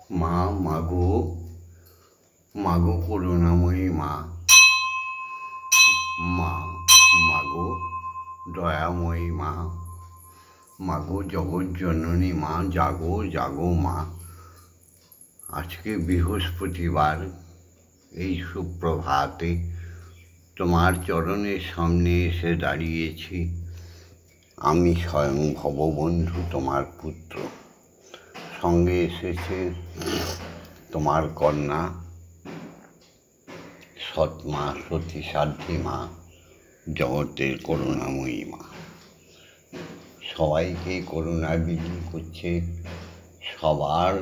মা, মাগো, মাগো করুণাময়ী মা, মা, মাগো দয়াময়ী মা, মাগো জগৎজননী মা, জাগো জাগো মা। আজকে বৃহস্পতিবার, এই সুপ্রভাতে তোমার চরণের সামনে এসে দাঁড়িয়েছি। আমি স্বয়ং ভববন্ধু তোমার পুত্র, সঙ্গে এসেছে তোমার কন্যা সৎমা, সতী সাধ্যী মা, জগতের করুণাময়ী মা। সবাইকে করুণা বিলি করছে, সবার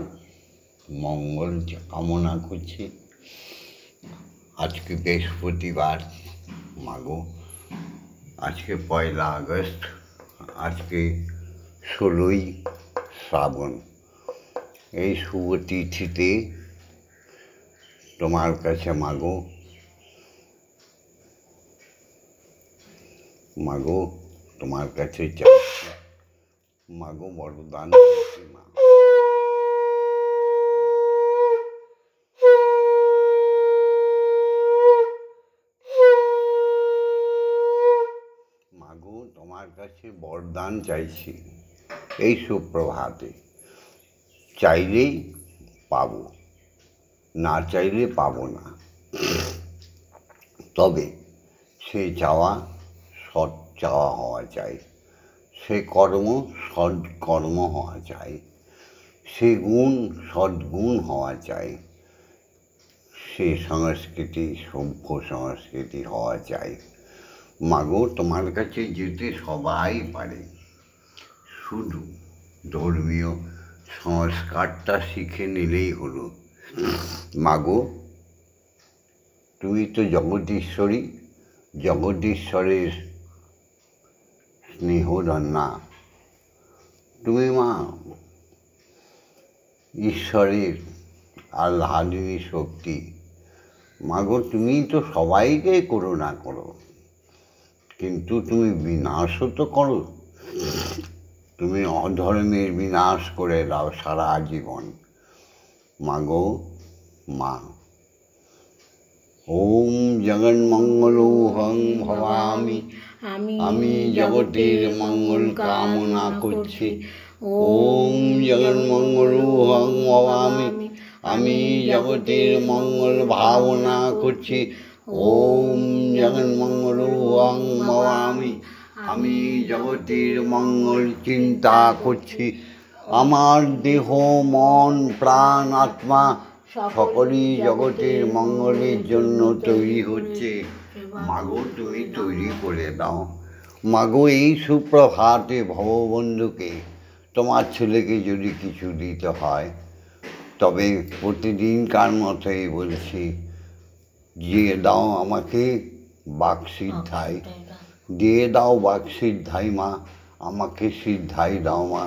মঙ্গল কামনা করছে। আজকে বৃহস্পতিবার মাগো, আজকে 1 আগস্ট, আজকে 16ই শ্রাবণ। এই শুভ তিথিতে তোমার কাছে মাগো, মাগো তোমার কাছে চাইছি, মাগো বরদান করছি মা। মাগো তোমার কাছে বরদান চাইছি এই সুপ্রভাতে। চাইলেই পাবো, না চাইলে পাবো না। তবে সে চাওয়া সৎ চাওয়া হওয়া চাই, সে কর্ম সৎকর্ম হওয়া চাই, সে গুণ সদ্গুণ হওয়া চাই, সে সংস্কৃতি সভ্য সংস্কৃতি হওয়া চাই। মাগো তোমার কাছে যেতে সবাই পারে, শুধু ধর্মীয় সংস্কারটা শিখে নিলেই হলো। মাগো তুমি তো জগদীশ্বরী, জগদীশ্বরের স্নেহধন্যা। তুমি মা ঈশ্বরের আহ্লাদিনী শক্তি। মাগো তুমি তো সবাইকে করুণা করো, কিন্তু তুমি বিনাশও তো করো। তুমি অধর্মের বিনাশ করে দাও সারা জীবন। মাগো মা, ওম জগন্মঙ্গলোহং ভবামি, আমি জগতের মঙ্গল কামনা করছি। ওম জগন্মঙ্গলোহং ভবামি, আমি জগতের মঙ্গল ভাবনা করছি। ওম জগন্মঙ্গলোহং ভবামি, আমি জগতের মঙ্গল চিন্তা করছি। আমার দেহ মন প্রাণ আত্মা সকলই জগতের মঙ্গলের জন্য তৈরি হচ্ছে। মাগো তুমি তৈরি করে দাও। মাগো এই সুপ্রভাতে ভববন্ধুকে, তোমার ছেলেকে যদি কিছু দিতে হয়, তবে প্রতিদিনকার মতোই বলছি, দিয়ে দাও আমাকে বাকসিদ্ধাই, দিয়ে দাও বাকসিদ্ধাই মা, আমাকে সিদ্ধাই দাও মা।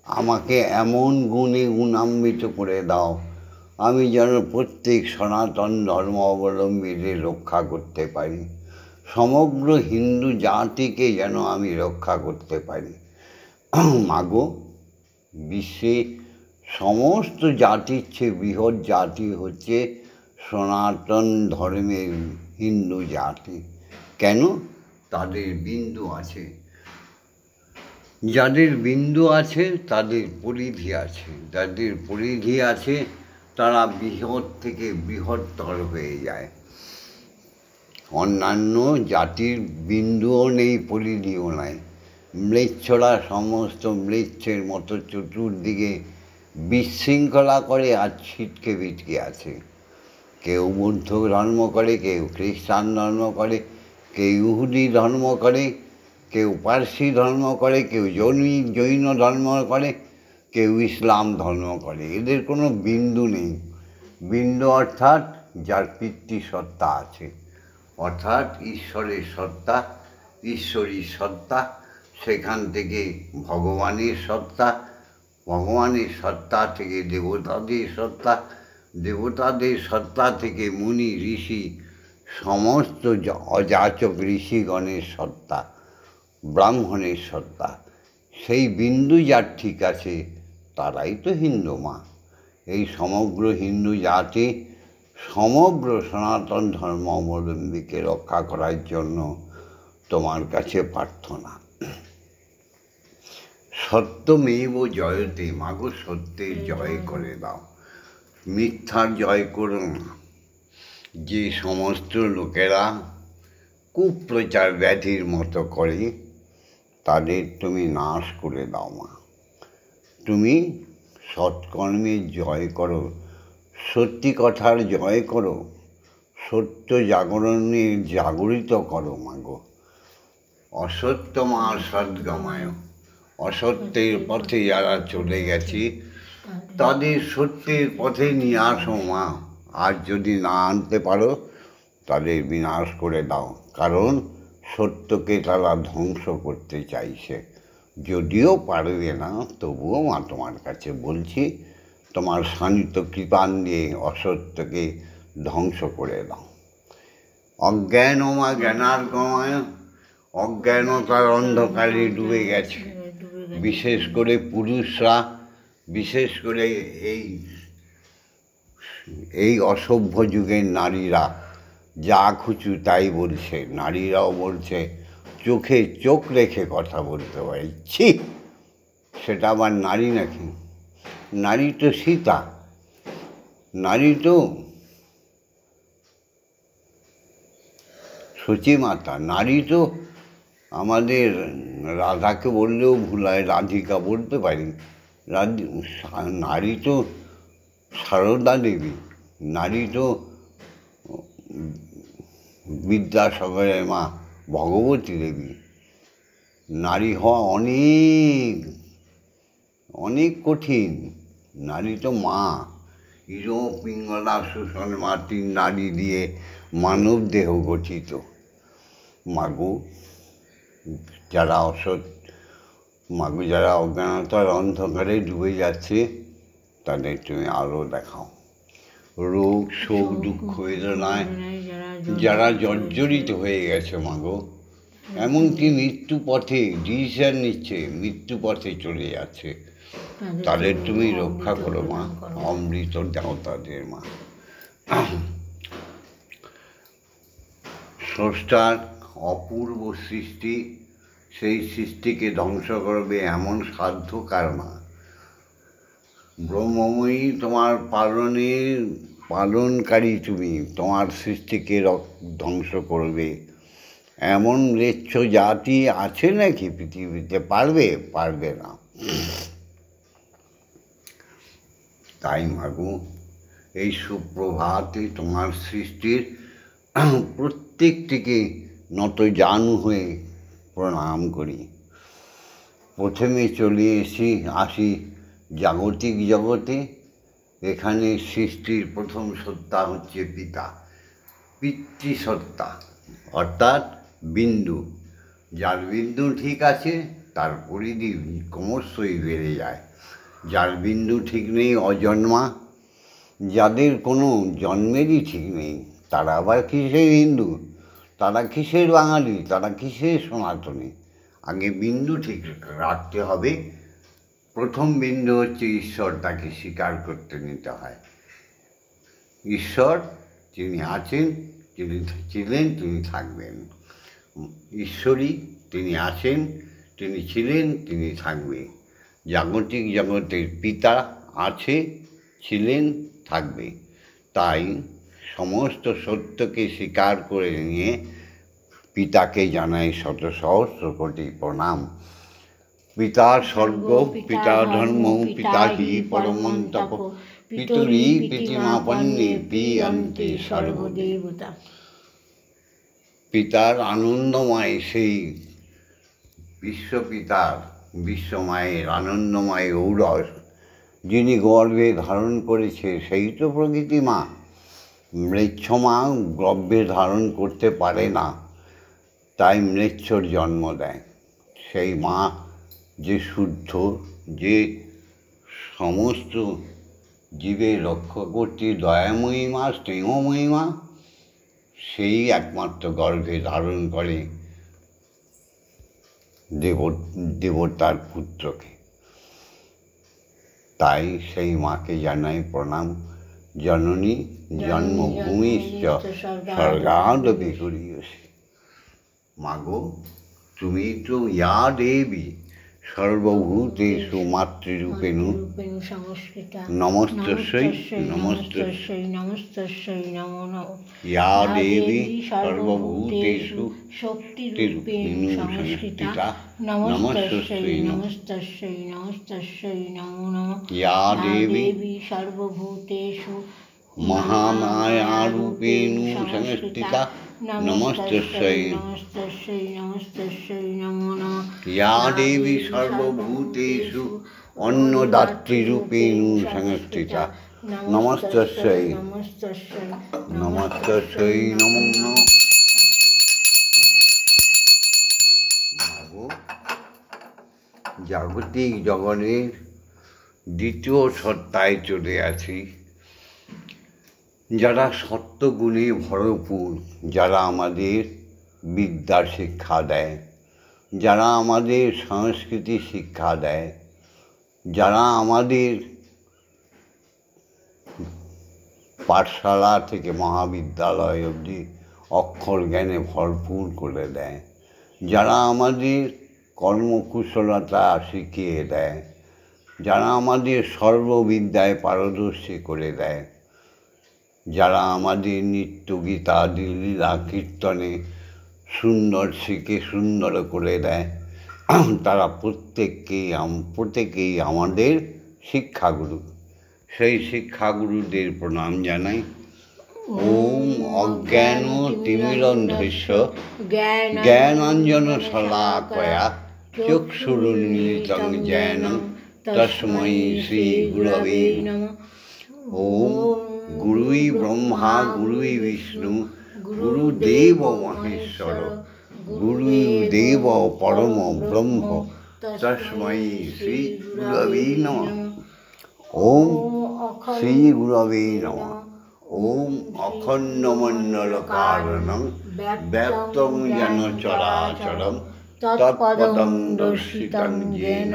আমাকে এমন গুণে গুণান্বিত করে দাও, আমি যেন প্রত্যেক সনাতন ধর্ম অবলম্বীদের রক্ষা করতে পারি, সমগ্র হিন্দু জাতিকে যেন আমি রক্ষা করতে পারি। মাগো বিশ্বে সমস্ত জাতির চেয়ে বৃহৎ জাতি হচ্ছে সনাতন ধর্মের হিন্দু জাতি। কেন? তাদের বিন্দু আছে, যাদের বিন্দু আছে তাদের পরিধি আছে, যাদের পরিধি আছে তারা বৃহৎ থেকে বৃহত্তর হয়ে যায়। অন্যান্য জাতির বিন্দুও নেই, পরিধিও নাই। ম্লেচ্ছরা সমস্ত ম্লেচ্ছের মতো চতুর্দিকে বিশৃঙ্খলা করে আর ছিটকে বিটকে আছে। কেউ বৌদ্ধ ধর্ম করে, কেউ খ্রিস্টান ধর্ম করে, কেউ ইহুদি ধর্ম করে, কেউ পার্সি ধর্ম করে, কেউ জৈন ধর্ম করে, কেউ ইসলাম ধর্ম করে। এদের কোনো বিন্দু নেই। বিন্দু অর্থাৎ যার পিতৃসত্তা আছে, অর্থাৎ ঈশ্বরের সত্তা, ঈশ্বরী সত্তা, সেখান থেকে ভগবানের সত্তা, ভগবানের সত্তা থেকে দেবতাদের সত্তা, দেবতাদের সত্তা থেকে মুনি ঋষি, সমস্ত অযাচক ঋষিগণের সত্তা, ব্রাহ্মণের সত্তা। সেই বিন্দু যার ঠিক আছে তারাই তো হিন্দু মা। এই সমগ্র হিন্দু জাতি সমগ্র সনাতন ধর্মাবলম্বীকে রক্ষা করার জন্য তোমার কাছে প্রার্থনা। সত্যমেব জয়তে, মাগো সত্যের জয় করে দাও, মিথ্যার জয় করো না। যে সমস্ত লোকেরা কুপ্রচার ব্যাধির মতো করে তাদের তুমি নাশ করে দাও মা। তুমি সৎকর্মের জয় করো, সত্যি কথার জয় করো, সত্য জাগরণের জাগরিত করো মাগো। অসত্য মা সদ্গমায়, অসত্যের পথে যারা চলে গেছে তাদের সত্যের পথে নিয়ে আসো মা। আর যদি না আনতে পারো তাদের বিনাশ করে দাও, কারণ সত্যকে তারা ধ্বংস করতে চাইছে। যদিও পারবে না, তবুও মা তোমার কাছে বলছি, তোমার শান্ত কৃপান দিয়ে অসত্যকে ধ্বংস করে দাও। অজ্ঞান মা জ্ঞানার্গময়, অজ্ঞানতার অন্ধকারে ডুবে গেছে বিশেষ করে পুরুষরা, বিশেষ করে এই অসভ্য যুগের নারীরা যা খুশি তাই বলছে। নারীরাও বলছে চোখে চোখ রেখে কথা বলতে পারি। ছি, সেটা আবার নারী নাকি? নারী তো সীতা, নারী তো সচিমাতা, নারী তো আমাদের রাধাকে বললেও ভুল হয়, রাধিকা বলতে পারি। নারী তো সারদা দেবী, নারী তো বিদ্যাসাগরের মা ভগবতী দেবী। নারী হওয়া অনেক অনেক কঠিন। নারী তো মা। হিরো, পিঙ্গলা, সুষন মা, 3 নারী দিয়ে মানব দেহ গঠিত। মাগো যারা মাগো যারা অজ্ঞানতার অন্ধকারে ডুবে যাচ্ছে তাদের তুমি আলো দেখাও। রোগ, শোক, দুঃখ, বেদনায় যারা জর্জরিত হয়ে গেছে মাগো, এমনকি মৃত্যু পথে ডিসিশন নিচ্ছে, মৃত্যু পথে চলে যাচ্ছে, তাদের তুমি রক্ষা করো মা। অমৃত দাও তাদের মা। স্রষ্টার অপূর্ব সৃষ্টি, সেই সৃষ্টিকে ধ্বংস করবে এমন সাধ্য কার মা? ব্রহ্মময়ী তোমার পালনকারী তুমি, তোমার সৃষ্টিকে ধ্বংস করবে এমন ম্লেচ্ছ জাতি আছে নাকি পৃথিবীতে? পারবে না। তাই মাগো এই সুপ্রভাতে তোমার সৃষ্টির প্রত্যেকটিকে নতজানু হয়ে প্রণাম করি। প্রথমে চলে আসি জাগতিক জগতে। এখানে সৃষ্টির প্রথম সত্তা হচ্ছে পিতা, পিতৃসত্তা, অর্থাৎ বিন্দু। যার বিন্দু ঠিক আছে তার পরিধি ক্রমশই বেড়ে যায়। যার বিন্দু ঠিক নেই অজন্মা, যাদের কোনো জন্মেরই ঠিক নেই, তারা আবার কিসের হিন্দু, তারা কিসের বাঙালি, তারা কিসের সনাতনী? আগে বিন্দু ঠিক রাখতে হবে। প্রথম বিন্দু হচ্ছে ঈশ্বর, তাকে স্বীকার করতে নিতে হয়। ঈশ্বর যিনি আছেন, তিনি ছিলেন, তিনি থাকবেন। ঈশ্বরী তিনি আছেন, তিনি ছিলেন, তিনি থাকবে। জাগতিক জগতের পিতা আছে, ছিলেন, থাকবে। তাই সমস্ত সত্যকে স্বীকার করে নিয়ে পিতাকে জানাই শত সহস্র কোটি প্রণাম। পিতা স্বর্গ, পিতা ধর্ম, পিতা হি পরমন্তপ, পিতুরি পিতিমাপন্নে পিয়ন্তে সর্বদেবতা। পিতার আনন্দময় সেই বিশ্বপিতার, বিশ্বমায়ের আনন্দময় ঔরস যিনি গর্ভে ধারণ করেছে, সেই তো প্রকৃতি মা। ম্লেচ্ছ মা গর্ভে ধারণ করতে পারে না, তাই ম্লেচ্ছর জন্ম দেয়। সেই মা যে শুদ্ধ, যে সমস্ত জীবের রক্ষা করতে দয়াময়ী মা, স্নেহময়ী মা, সেই একমাত্র গর্ভে ধারণ করে দেবতার পুত্রকে। তাই সেই মাকে জানাই প্রণাম। জননী জন্মভূমিশ্চ স্বর্গাদপি গরীয়সী। মাগো, তুমি তো ইয়া দেবী সর্বভূতেষু মাতৃরূপেণ নমস্তস্যৈ নমস্তস্যৈ নমস্তস্যৈ নমো নমঃ। ইয়া দেবী সর্বভূতেষু শক্তিরূপেণ সংস্থিতা নমস্তস্যৈ নমস্তস্যৈ নমস্তস্যৈ নমো নমঃ। ইয়া দেবী সর্বভূতেষু মহামায়ারূপেণ সংস্থিতা নমস্তস্যৈ নমস্তস্যৈ নমস্তস্যৈ নমো নমঃ। ইয়া দেবী সর্বভূতেষু অন্নদাত্রীরূপেণ সংস্থিতা নমস্তস্যৈ নমস্তস্যৈ নমস্তস্যৈ নমো নমঃ। মাগো, জাগতিক জগনের দ্বিতীয় সত্তায় চলে আছি, যারা সত্যগুণে ভরপুর, যারা আমাদের বিদ্যার শিক্ষা দেয়, যারা আমাদের সংস্কৃতি শিক্ষা দেয়, যারা আমাদের পাঠশালা থেকে মহাবিদ্যালয় অবধি অক্ষর জ্ঞানে ভরপুর করে দেয়, যারা আমাদের কর্মকুশলতা শিখিয়ে দেয়, যারা আমাদের সর্ববিদ্যায় পারদর্শী করে দেয়, যারা আমাদের নিত্য গীতাদি লীলা কীর্তনে সুন্দর শিখে সুন্দর করে দেয়, তারা প্রত্যেকেই আমাদের শিক্ষাগুরু। সেই শিক্ষাগুরুদের প্রণাম জানাই। ওম অজ্ঞান তিমিরন্ধস্য জ্ঞানাঞ্জন শলাকয়া চক্ষুরুন্মিলিতং জ্ঞান তস্मै শ্রী গুরবে নমঃ। ওম গুরুই ব্রহ্মা গুরুই বিষ্ণু গুরুদেব মহেশ্বর গুরুদেব পরম ব্রহ্ম তস্मै শ্রী গুরবে নমঃ। ওম শ্রী গুরবে নমঃ। ওম অখণ্ডমণ্ডলকারণং ব্যক্তং যেন চরাচরম তৎপদং দর্শিতং येन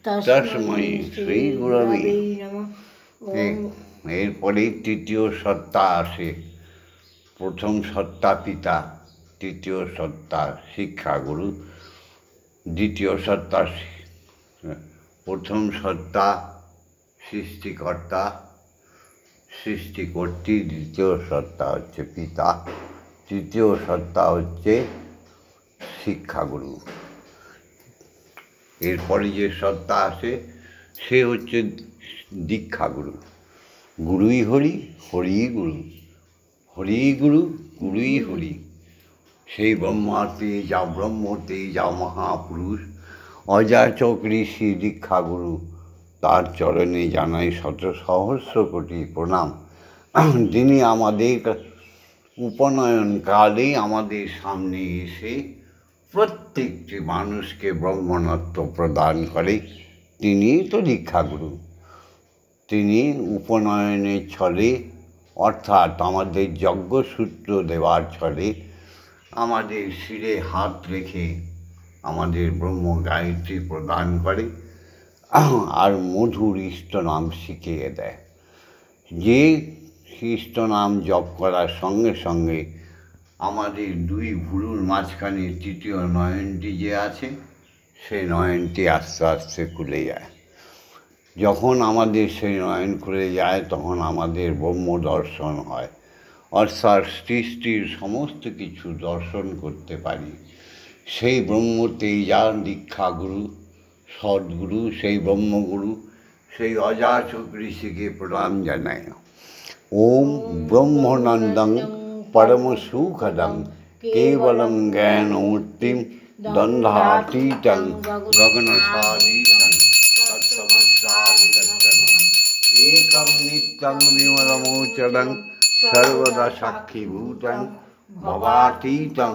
তস্मै শ্রী গুরবে নমঃ। এরপরে তৃতীয় সত্তা আসে। প্রথম সত্তা পিতা, তৃতীয় সত্তা শিক্ষাগুরু, দ্বিতীয় সত্তা প্রথম সত্তা সৃষ্টিকর্তা, সৃষ্টিকর্ত্রী, দ্বিতীয় সত্তা হচ্ছে পিতা, তৃতীয় সত্তা হচ্ছে শিক্ষাগুরু। এরপরে যে সত্তা আসে সে হচ্ছে দীক্ষাগুরু। গুরুই হরি, হরিই গুরু, হরিই গুরু, গুরুই হরি। সেই ব্রহ্মাতে যা ব্রহ্মতে যা মহাপুরুষ অযাচক ঋষি দীক্ষাগুরু, তার চরণে জানাই শত সহস্র কোটি প্রণাম। যিনি আমাদের উপনয়নকালে আমাদের সামনে এসে প্রত্যেকটি মানুষকে ব্রহ্মণত্ব প্রদান করে, তিনিই তো দীক্ষাগুরু। তিনি উপনয়নের ছলে, অর্থাৎ আমাদের যজ্ঞসূত্র দেওয়ার ছলে আমাদের শিরে হাত রেখে আমাদের ব্রহ্ম গায়ত্রী প্রদান করে আর মধুর ইষ্টনাম শিখিয়ে দেয়। যে ইষ্টনাম জপ করার সঙ্গে সঙ্গে আমাদের দুই ভুরুর মাঝখানে তৃতীয় নয়নটি যে আছে, সেই নয়নটি আস্তে আস্তে খুলে যায়। যখন আমাদের সেই নয়ন খুলে যায় তখন আমাদের ব্রহ্ম দর্শন হয়, অর্থাৎ সৃষ্টির সমস্ত কিছু দর্শন করতে পারি। সেই ব্রহ্মতেই যার দীক্ষাগুরু সদ্গুরু, সেই ব্রহ্মগুরু, সেই অযাচক ঋষিকে প্রণাম জানায়। ওম ব্রহ্মনন্দং পরম সুখদং কেবলং জ্ঞানমূর্তিম দ্বন্দ্বাতীতং গগনসাদীশং তত্ত্বমস্যাদিদর্শনম একং নিত্যং বিমলমোচরং সর্বদা সাক্ষীভূতং ভবাতীতং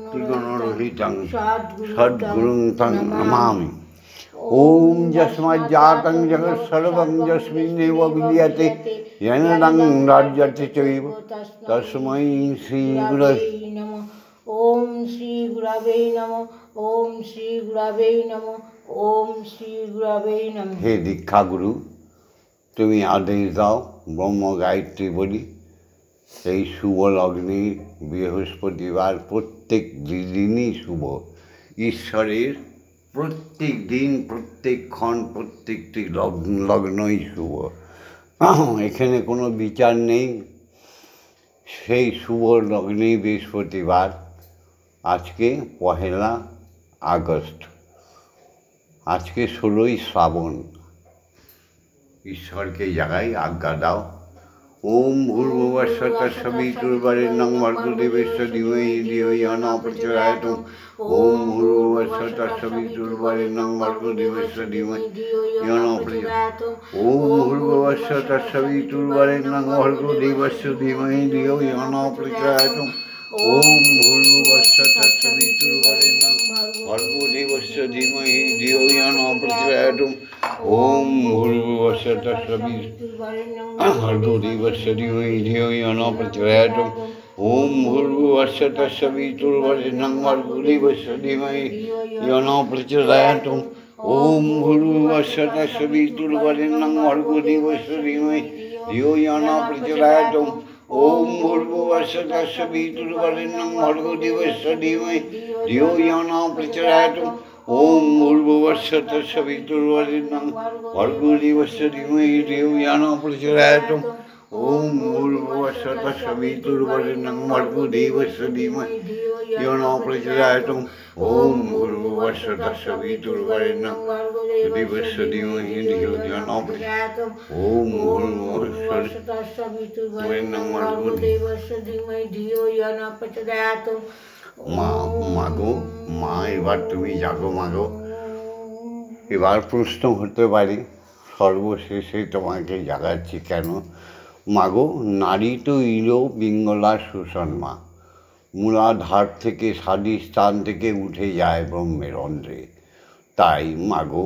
ত্রিগুণরহিতং সদ্গুরুং তং নমামি। ওম যস্মাজ্জাতং জগৎ সর্বং যস্মিন্নেব বিলীয়তে येनदं রাজ্যতে চৈব তস্मै শ্রী গুরবে নমঃ। ওম শ্রী গুরবে নমঃ। ওম শ্রী গুরবে নমঃ। ওম শ্রী গুরবে নমঃ। হে দীক্ষাগুরু, তুমি আদেশ দাও, ব্রহ্ম গায়ত্রী বলি। এই শুভ লগ্নে বৃহস্পতিবার, প্রত্যেক দিনই শুভ। ঈশ্বরের প্রত্যেক দিন, প্রত্যেকক্ষণ, প্রত্যেকটি লগ্নই শুভ। এখানে কোনো বিচার নেই। সেই শুভ লগ্নে বৃহস্পতিবার। আজকে 1 আগস্ট, আজকে 16ই শ্রাবণ। ঈশ্বরকে জাগাই, আজ্ঞা দাও। ওম ভূর্ভুবস্সুঃ তস্সবিতুর্বরেণ্যং ভর্গো দেবস্য ধীমহি ধিয়ো ইয়ো ন প্রচোদয়াৎ। ওম ভূর্ভুবস্সুঃ তস্সবিতুর্বরেণ্যং ভর্গো দেবস্য ধীমহি ধিয়ো ন প্রচোদয়াৎ। ওম ভূর্ভুবস্সুঃ তস্সবিতুর্বরেণ্যং ভর্গো দেবস্য ধীমহি ধিয়ো ইয়ো ন প্রচোদয়াৎ। ওম ভূর্ভুবস্সুঃ তস্সবিতুর্বরেণ্যং ভর্গো দেবস্য ধীমহি ধিয়ো ইয়ো ন প্রচোদয়াৎ। ওম ভূর্ভুবস্সুঃ তস্সবিতুর্বরেণ্যং ভর্গো দেবস্য ধীমহি ধিয়ো ইয়ো ন প্রচোদয়াৎ। ওম ভূর্ভুবস্সুঃ তস্সবিতুর্বরেণ্যং ভর্গো দেবস্য ধীমহি ধিয়ো ইয়ো ন প্রচোদয়াৎ। ওম ভূর্ভুবস্সুঃ তস্সবিতুর্বরেণ্যং ভর্গো দেবস্য ধীমহি ধিয়ো ইয়ো ন প্রচোদয়াৎ। ওম ভূর্ভুবস্সুঃ তস্সবিতুর্বরেণ্যং ভর্গো দেবস্য ধীমহি ধিয়ো ইয়ো ন প্রচোদয়াৎ। ওম ভূর্ভুবস্সুঃ তস্সবিতুর্বরেণ্যং ভর্গো দেবস্য ধীমহি ধিয়ো ইয়ো ন প্রচোদয়াৎ। ওম ভূর্ভুবস্সুঃ তস্সবিতুর্বরেণ্যং ভর্গো দেবস্য ধীমহি ধিয়ো ইয়ো ন প্রচোদয়াৎ। ওম ভূর্ভুবস্সুঃ তস্সবিতুর্বরেণ্যং ভর্গো দেবস্য ধীমহি ধিয়ো ইয়ো ন প্রচোদয়াৎ। ওম ভূর্ভুবস্সুঃ তস্সবিতুর্বরেণ্যং ভর্গো দেবস্য ধীমহি ধিয়ো ইয়ো ন প্রচোদয়াৎ। মাগো, মা, এবার তুমি জাগো মাগো। এবার প্রশ্ন হতে পারে, সর্বশেষে তোমাকে জাগাচ্ছি কেন? মাগো, নারী তো ইলো পিঙ্গলা সুষমা, মূলাধার থেকে স্বাধিষ্ঠান থেকে উঠে যায় ব্রহ্মের অন্ধ্রে। তাই মাগো,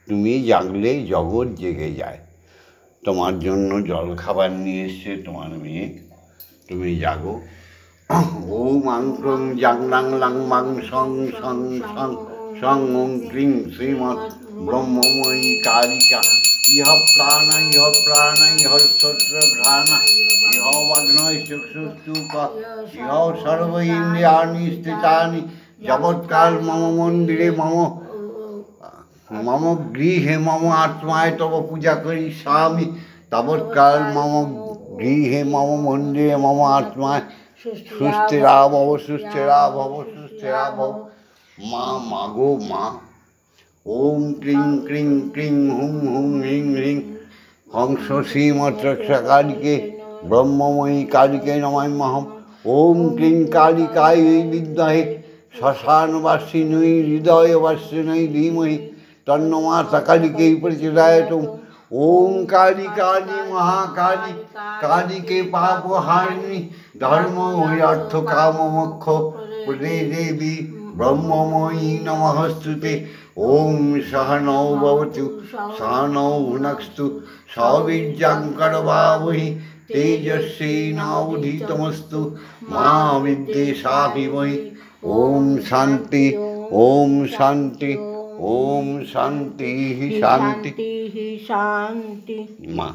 তুমি জাগলে জগৎ জেগে যায়। তোমার জন্য জল খাবার নিয়ে এসছে তোমার মেয়ে, তুমি জাগো। ওম আং ক্রং জাং লাং লাং মাং সং সং সং সং ওং ক্রিং শ্রীমৎ ব্রহ্মময়ী কালিকা ইহ প্রাণ ইহ স্তোত্র ঘ্রাণ ইহ বাগ্নয় চক্ষুস্তূপ ইহ সর্ব ইন্দ্রিয়াণি স্থিতানি যাবৎকাল মম মন্দিরে মম গৃহে মম আত্মায় তব পূজা করিষ্যামি। তাবৎকাল মম গৃহে মম মন্দিরে মম আত্মায় সুস্থিরা ভব সুস্থিরা ভব সুস্থিরা ভব। মা, মাগো মা। ওম ক্রিং ক্রিং ক্রিং হুম হুম হ্রিং হ্রিং হংস শ্রীমৎরক্ষাকালিকে ব্রহ্মময়ী কালিকে নমাম্যহম। ওম ক্রিং কালিকায় বিদ্মহে শ্মশানবাসিনী হৃদয়বাসিনী ধীমহি তন্নো মাতা কালিকে প্রচোদয়াৎ। ওম কালী কালী মহাকালী কালীকে পাপহারিণী ধর্ম অর্থ কাম মোক্ষ প্রদে দেবী ব্রহ্মময়ী নমস্তুতে। ওম সহনৌ ভবতু সহনৌ ভুনক্তু সবীর্যং করবাবহি তেজস্বী নাবধীতমস্তু মা বিদ্বেষাভিমহি। ওম শান্তি, ওম শান্তি, ওম শান্তি শান্তি শান্তি। মা,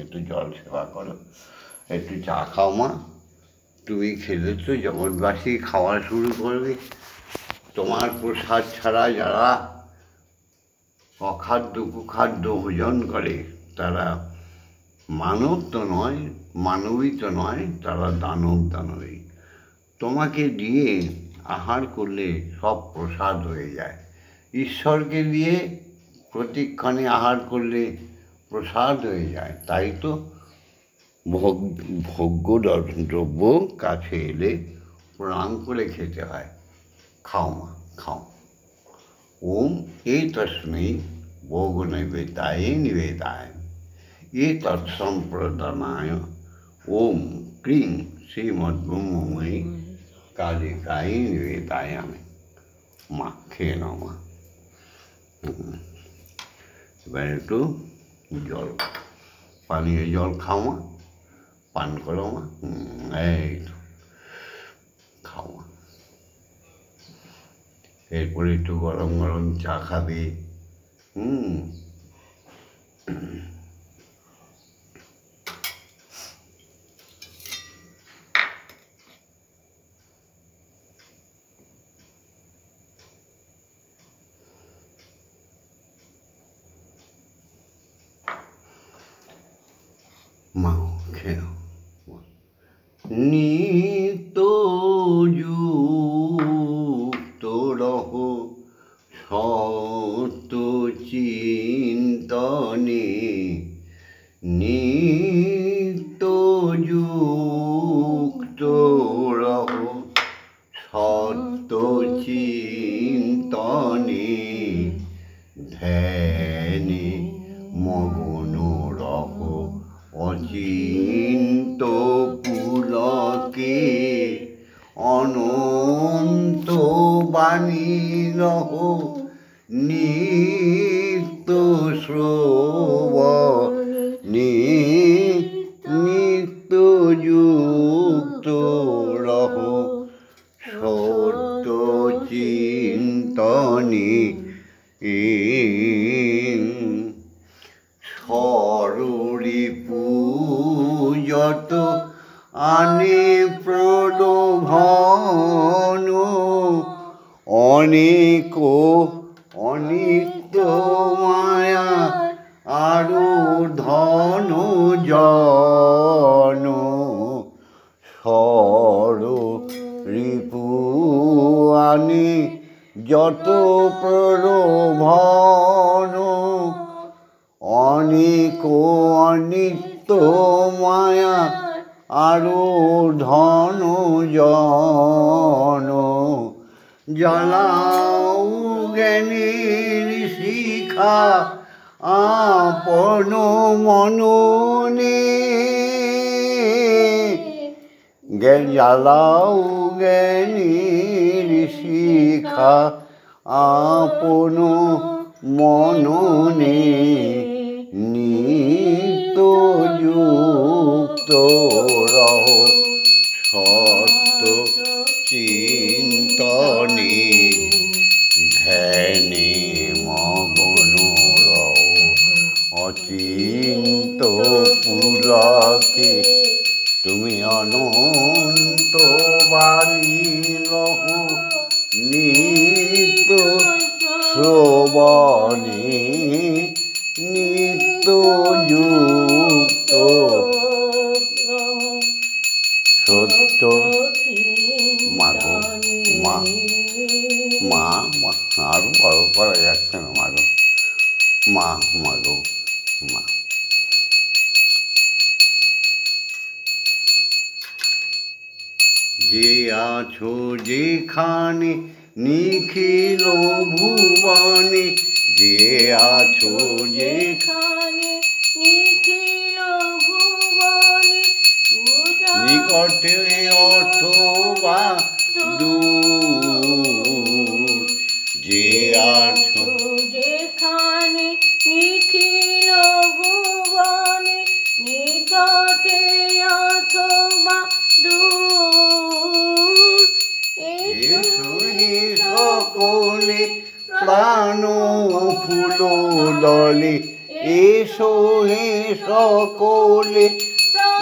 একটু জল সেবা করো, একটু চা খাও মা। তুমি খেলে তো জগৎবাসী খাওয়া শুরু করবে। তোমার প্রসাদ ছাড়া যারা অখাদ্য কুখাদ্য ভোজন করে তারা মানব তো নয়, মানবী তো নয়, তারা দানবী। তোমাকে দিয়ে আহার করলে সব প্রসাদ হয়ে যায়। ঈশ্বরকে দিয়ে প্রতিক্ষণে আহার করলে প্রসাদ হয়ে যায়। তাই তো ভোগ্য দ্রব্য কাছে এলে প্রণাম করে খেতে হয়। খাও মা, খাও। ওম এতস্मै ভোগনৈবেদ্যায় নিবেদায় এতৎসম্প্রদানায় ওম ক্রিং শ্রীমদ্ব্রহ্মময়ী কালিকায় নিবেদায়ামি। মা, খেয়ে নাও মা। এবার একটু জল, পানীয় জল খাও মা, পান করো মা। এই তো খাও মা। এরপরে একটু গরম গরম চা খাবে। মা খেয়ে নিত্য যুক্ত রহ সত্য চিন্তনে, নিত্য যুক্ত রহ সত্য চিন্তনে, ধ্যানে মগ্ন রহ অচিন্ত পুলকে, অনন্ত বাণী রহ নিত্য শ্রবণে, নিত্য যুক্ত রহ সত্য চিন্তনে, সররিপু যত আনে প্রলোভন, অনেক অনিত্য মায়া আরো ধন জন, সররিপু আনে যত প্রলোভন, অনেক অনিত্য মায়া আরো ধন জন, জ্বালাও জ্ঞানের শিখা আপন মননে, জ্বালাও জ্ঞানের শিখা আপন মননে, নিত্য যুক্ত রহ সত্য চিন্তনে, ধ্যানে মগ্ন রহ অচিন্ত পুলকে, তুমি অনন্ত বাণী রহ নিত্য শ্রবণে, নিত্য যুক্ত সত্য। মাগো মা মা আরো বড় করা যাচ্ছে না মাগো, মাগো মা। যে আছো যেখানে নিখিল ভুবনে, যে আছো যেখানে নিখিল ভুবনে, নিকটে অথবা দূর, যে আছো যেখানে নিখিল ভুবনে, নিকটে অথবা দূর, এসো হে সকলে প্রাণ ফুল দলে, এসো হে সকলে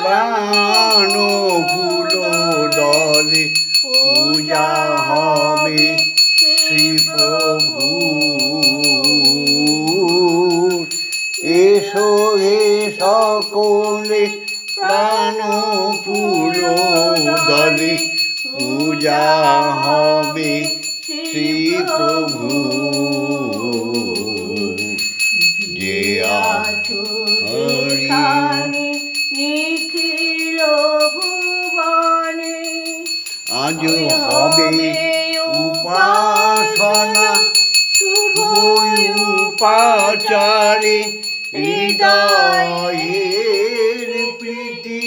প্রাণ ফুল দলে, পূজা হবে শ্রী প্রভু, এসো হে সকলে প্রাণ ফুল দলে, পূজা হবে শ্রী প্রভু, যে আছো যেখানে নিখিল ভুবনে, আজ হবে উপাসনা শুভ উপাচারে, হৃদয়ের প্রীতি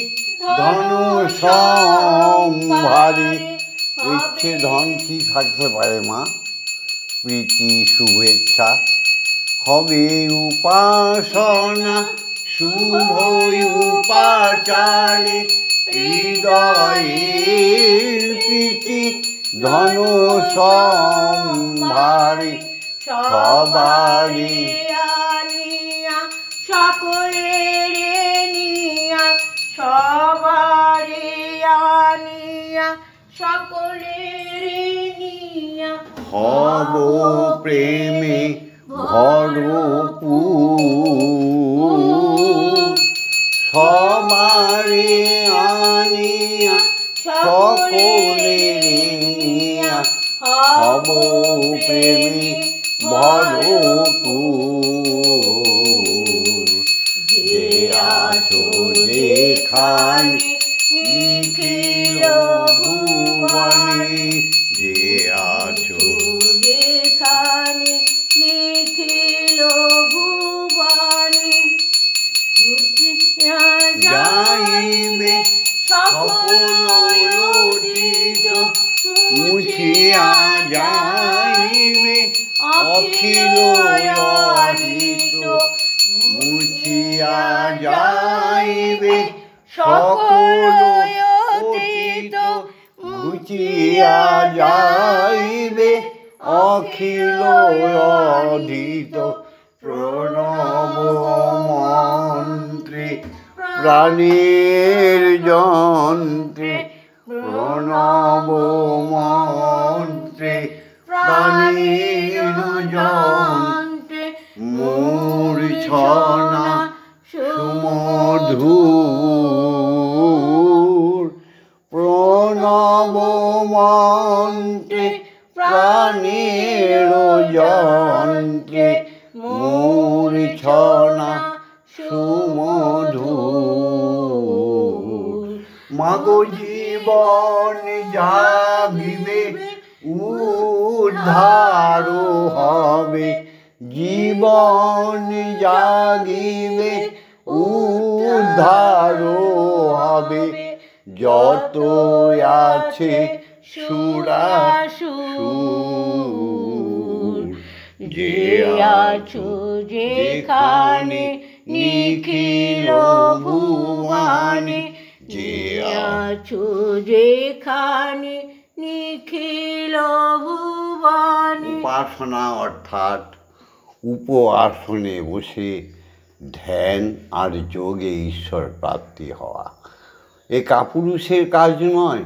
ধন সম্ভারে। ইচ্ছে ধন কি থাকতে পারে মা? প্রীতি শুভেচ্ছা হবে উপাসনা শুভ উপাচারে, হৃদয়ের প্রীতি ধন সম্ভারে, সবারে আনিয়া সকলের নিয়া, সবারে আনিয়া সকলের নিয়া, হব প্রেমে ভরপুর, সবারে আনিয়া সকলে নিয়া হব প্রেমে ভরপুর। যে আছো যেখানে নিখিল ভুবনে, যে আছো যেখানে নিখিল ভুবনে, যাইবে সকল অতীত, মুছিয়া যাইবে অখিল অতীত, মুছিয়া যাইবে সকল অতীত, মুছিয়া যাইবে অখিল অতীত। প্রণব মন্ত্রে প্রাণের যন্ত্রে, প্রণব মন্ত্রে প্রাণের যন্ত্রে, মূর্ছনা সুমধুর। প্রণব মন্ত্রে প্রাণের যন্ত্রে, মূর্ছনা সুমধুর। মাগো জীবন জাগিবে উদ্ধার হবে, জীবন জাগিবে উদ্ধার হবে। যত আছে সুরাসুর, যে আছো যেখানে নিখিল ভুবনে, যে আছো যেখানে নিখিল ভুবনে। উপাসনা অর্থাৎ উপ আসনে বসে ধ্যান আর যোগে ঈশ্বর প্রাপ্তি হওয়া। এ কাপুরুষের কাজ নয়,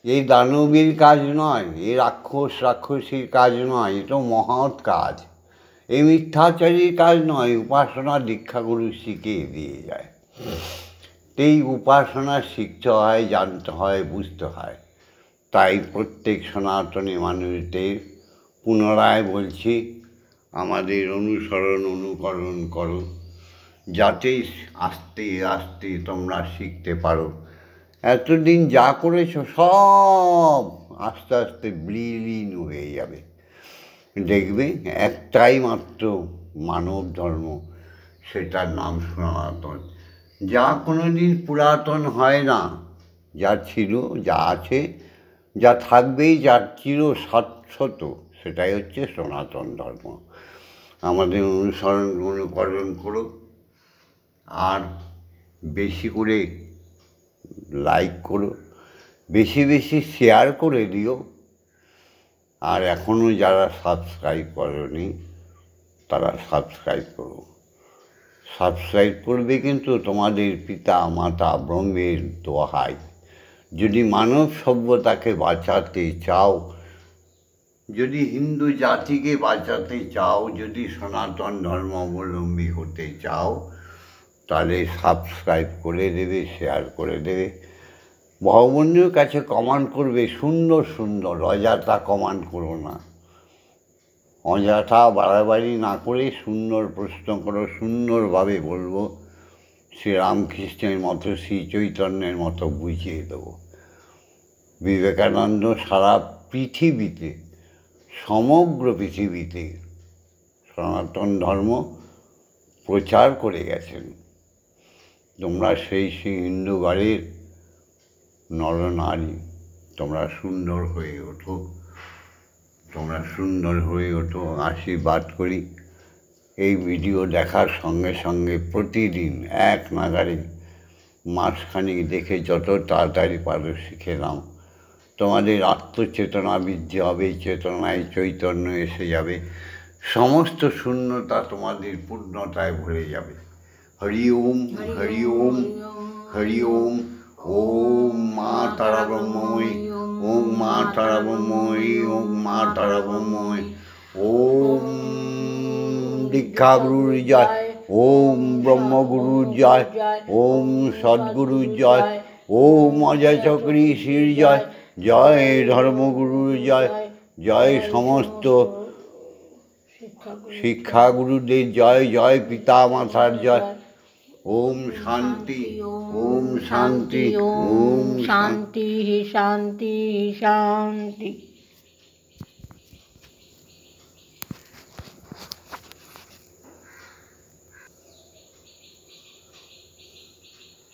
এই দানবীর কাজ নয়, এই রাক্ষসীর কাজ নয়, এ তো মহৎ কাজ। এই মিথ্যাচারীর কাজ নয়। উপাসনা দীক্ষাগুরু শিখিয়ে দিয়ে যায়। এই উপাসনা শিখতে হয়, জানতে হয়, বুঝতে হয়। তাই প্রত্যেক সনাতনী মানুষদের পুনরায় বলছি, আমাদের অনুসরণ অনুকরণ করো, যাতে আস্তে আস্তে তোমরা শিখতে পারো। এতদিন যা করেছো সব আস্তে আস্তে বিলীন হয়ে যাবে। দেখবে একটাই মাত্র মানব ধর্ম, সেটার নাম সনাতন। যা কোনো দিন পুরাতন হয় না, যা ছিল, যা আছে, যা থাকবেই, যার চির শাশ্বত, সেটাই হচ্ছে সনাতন ধর্ম। আমাদের অনুসরণ অনুকরণ করো, আর বেশি করে লাইক করো, বেশি বেশি শেয়ার করে দিও। আর এখনও যারা সাবস্ক্রাইব করোনি তারা সাবস্ক্রাইব করো। সাবস্ক্রাইব করবে কিন্তু তোমাদের পিতা মাতা ব্রহ্মের দোহাই। যদি মানব সভ্যতাকে বাঁচাতে চাও, যদি হিন্দু জাতিকে বাঁচাতে চাও, যদি সনাতন ধর্মাবলম্বী হতে চাও, তাহলে সাবস্ক্রাইব করে দেবে, শেয়ার করে দেবে। ভগবন্ধুর কাছে কমান্ড করবে সুন্দর সুন্দর, অযথা কমান্ড করো না। অযথা বাড়াবাড়ি না করে সুন্দর প্রশ্ন করো, সুন্দরভাবে বলবো। শ্রীরামকৃষ্ণের মতো, শ্রী চৈতন্যের মতো বুঝিয়ে দেবো। বিবেকানন্দ সারা পৃথিবীতে, সমগ্র পৃথিবীতে সনাতন ধর্ম প্রচার করে গেছেন। তোমরা সেই হিন্দু বাড়ির নরনারী, তোমরা সুন্দর হয়ে ওঠো, তোমরা সুন্দর হয়ে ওঠো। আশীর্বাদ করি। এই ভিডিও দেখার সঙ্গে সঙ্গে প্রতিদিন এক নাগারে মাসখানেক দেখে যত তাড়াতাড়ি পারো শিখে নাও। তোমাদের আত্মচেতনা বৃদ্ধি হবে, চেতনায় চৈতন্য এসে যাবে, সমস্ত শূন্যতা তোমাদের পূর্ণতায় ভরে যাবে। হরি ওম, হরি ওম, হরি ওম। ওম মা তারা ব্রহ্মময়ী, ওম মা তারা ব্রহ্মময়ী, ওম মা তারা ব্রহ্মময়ী। ওম দীক্ষাগুরুর জয়, ওম ব্রহ্মগুরু জয়, ওম সদ্গুরু জয়, ওম অজয় চক্রী শ্রীর জয়, জয় ধর্মগুরুর জয়, জয় সমস্ত শিক্ষাগুরুদের জয়, জয় পিতা মাতার জয়। ওম শান্তি, ওম শান্তি, ওম শান্তি শান্তি শান্তি।